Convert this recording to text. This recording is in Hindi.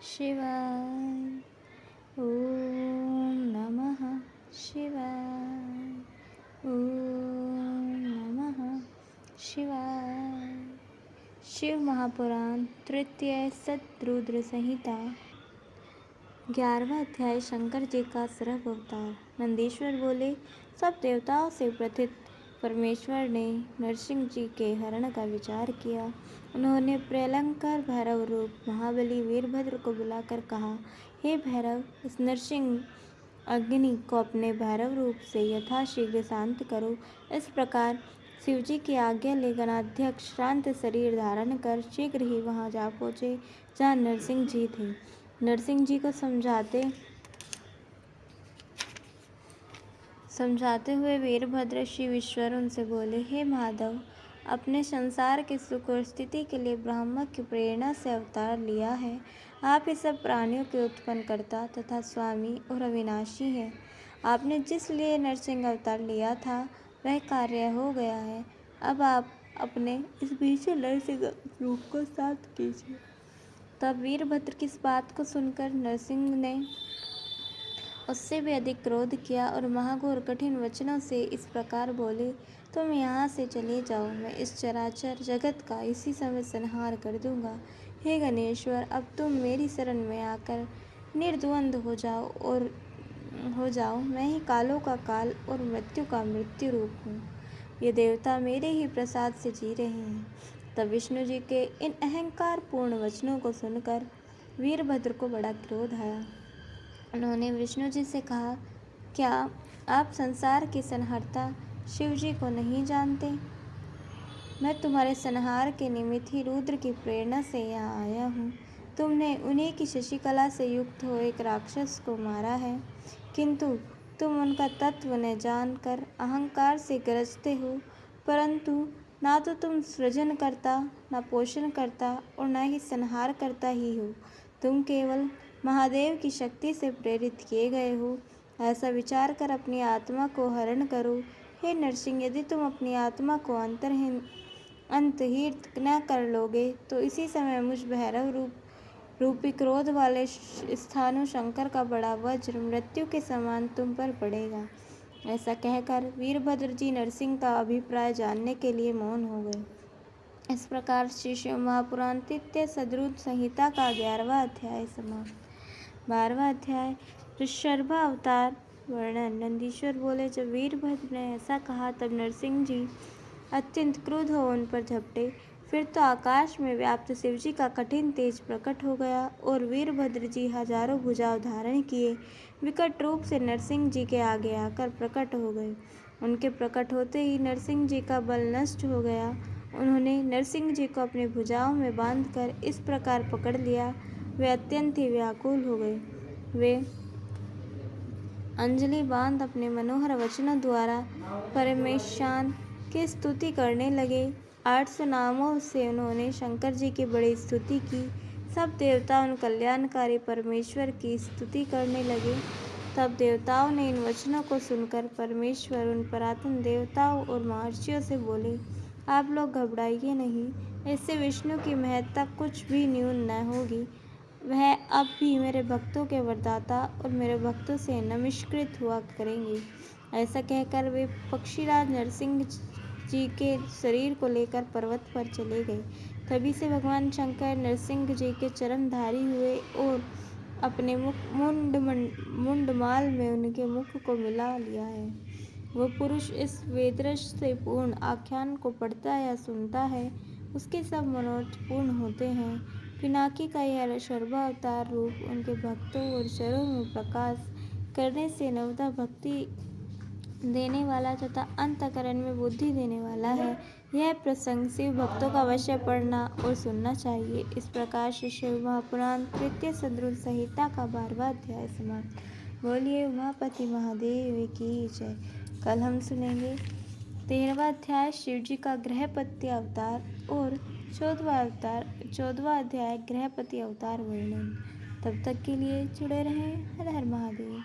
शिवाय। ओम नमः शिवाय। ओम नमः शिवाय। शिव महापुराण तृतीय सतरुद्र संहिता 11वां अध्याय। शंकर जी का सरभ अवतार। नंदीश्वर बोले, सब देवताओं से प्रथित परमेश्वर ने नरसिंह जी के हरण का विचार किया। उन्होंने प्रलंकर भैरव रूप महाबली वीरभद्र को बुलाकर कहा, हे भैरव, इस नरसिंह अग्नि को अपने भैरव रूप से यथाशीघ्र शांत करो। इस प्रकार शिवजी की आज्ञा ले गणाध्यक्ष शांत शरीर धारण कर शीघ्र ही वहां जा पहुँचे जहाँ नरसिंह जी थे। नरसिंह जी को समझाते हुए वीरभद्र शिव ईश्वर उनसे बोले, हे माधव, अपने संसार के सुख और स्थिति के लिए ब्रह्मा की प्रेरणा से अवतार लिया है। आप ही सब प्राणियों के उत्पन्नकर्ता तथा स्वामी और अविनाशी हैं। आपने जिस लिए नरसिंह अवतार लिया था वह कार्य हो गया है। अब आप अपने इस भीषण नरसिंह रूप को शांत कीजिए। तब वीरभद्र की इस बात को सुनकर नरसिंह ने उससे भी अधिक क्रोध किया और महाघोर कठिन वचनों से इस प्रकार बोले, तुम यहाँ से चले जाओ, मैं इस चराचर जगत का इसी समय संहार कर दूंगा। हे गणेश्वर, अब तुम मेरी शरण में आकर निर्द्वंद हो जाओ। मैं ही कालों का काल और मृत्यु का मृत्यु रूप हूँ। ये देवता मेरे ही प्रसाद से जी रहे हैं। तब विष्णु जी के इन अहंकार पूर्ण वचनों को सुनकर वीरभद्र को बड़ा क्रोध आया। उन्होंने विष्णु जी से कहा, क्या आप संसार के संहर्ता शिव जी को नहीं जानते? मैं तुम्हारे संहार के निमित्त ही रुद्र की प्रेरणा से यहाँ आया हूँ। तुमने उन्हीं की शशिकला से युक्त हो एक राक्षस को मारा है, किंतु तुम उनका तत्व न जानकर अहंकार से गरजते हो। परंतु ना तो तुम सृजन करता, न पोषण करता और न ही संहार करता ही हो। तुम केवल महादेव की शक्ति से प्रेरित किए गए हो। ऐसा विचार कर अपनी आत्मा को हरण करो। हे नरसिंह, यदि तुम अपनी आत्मा को अंतहित न कर लोगे तो इसी समय मुझ भैरव रूपी क्रोध वाले स्थानु शंकर का बड़ा वज्र मृत्यु के समान तुम पर पड़ेगा। ऐसा कहकर वीरभद्र जी नरसिंह का अभिप्राय जानने के लिए मौन हो गए। इस प्रकार श्री शिव महापुराण तृतीय सतरुद्र संहिता का 11वां अध्याय समाप्त। 12वां अध्याय। ऋषभावतार वर्णन। नंदीश्वर बोले, जब वीरभद्र ने ऐसा कहा तब नरसिंह जी अत्यंत क्रुद्ध हो उन पर झपटे। फिर तो आकाश में व्याप्त शिवजी का कठिन तेज प्रकट हो गया और वीरभद्र जी हजारों भुजाओं धारण किए विकट रूप से नरसिंह जी के आगे आकर प्रकट हो गए। उनके प्रकट होते ही नरसिंह जी का बल नष्ट हो गया। उन्होंने नरसिंह जी को अपनी भुजाओं में बांधकर इस प्रकार पकड़ लिया, वे अत्यंत ही व्याकुल हो गए। वे अंजलि बांध अपने मनोहर वचनों द्वारा परमेशान की स्तुति करने लगे। 800 नामों से उन्होंने शंकर जी की बड़ी स्तुति की। सब देवता उन कल्याणकारी परमेश्वर की स्तुति करने लगे। तब देवताओं ने इन वचनों को सुनकर परमेश्वर उन पुरातन देवताओं और महर्षियों से बोले, आप लोग घबराइए नहीं, इससे विष्णु की महत्ता कुछ भी न्यून न होगी। वह अब भी मेरे भक्तों के वरदाता और मेरे भक्तों से नमस्कृत हुआ करेंगे। ऐसा कहकर वे पक्षीराज नरसिंह जी के शरीर को लेकर पर्वत पर चले गए। तभी से भगवान शंकर नरसिंह जी के चरणधारी हुए और अपने मुंडमाल में उनके मुख को मिला लिया है। वो पुरुष इस वेदरस से पूर्ण आख्यान को पढ़ता या सुनता है, उसके सब मनोरथ पूर्ण होते हैं। पिनाकी का यह ऋषभावतार रूप उनके भक्तों और शरीरों में प्रकाश करने से नवदा भक्ति देने वाला तथा अंतःकरण में बुद्धि देने वाला है। यह प्रसंग शिव भक्तों का अवश्य पढ़ना और सुनना चाहिए। इस प्रकार श्री शिव महापुराण तृतीय सतरुद्र संहिता का 12वां अध्याय समाप्त। बोलिए उमापति महादेव की जय। कल हम सुनेंगे 13वां अध्याय शिवजी का गृहपति अवतार और 14वां अध्याय गृहपति अवतार वर्णन। तब तक के लिए जुड़े रहें। हर हर महादेव।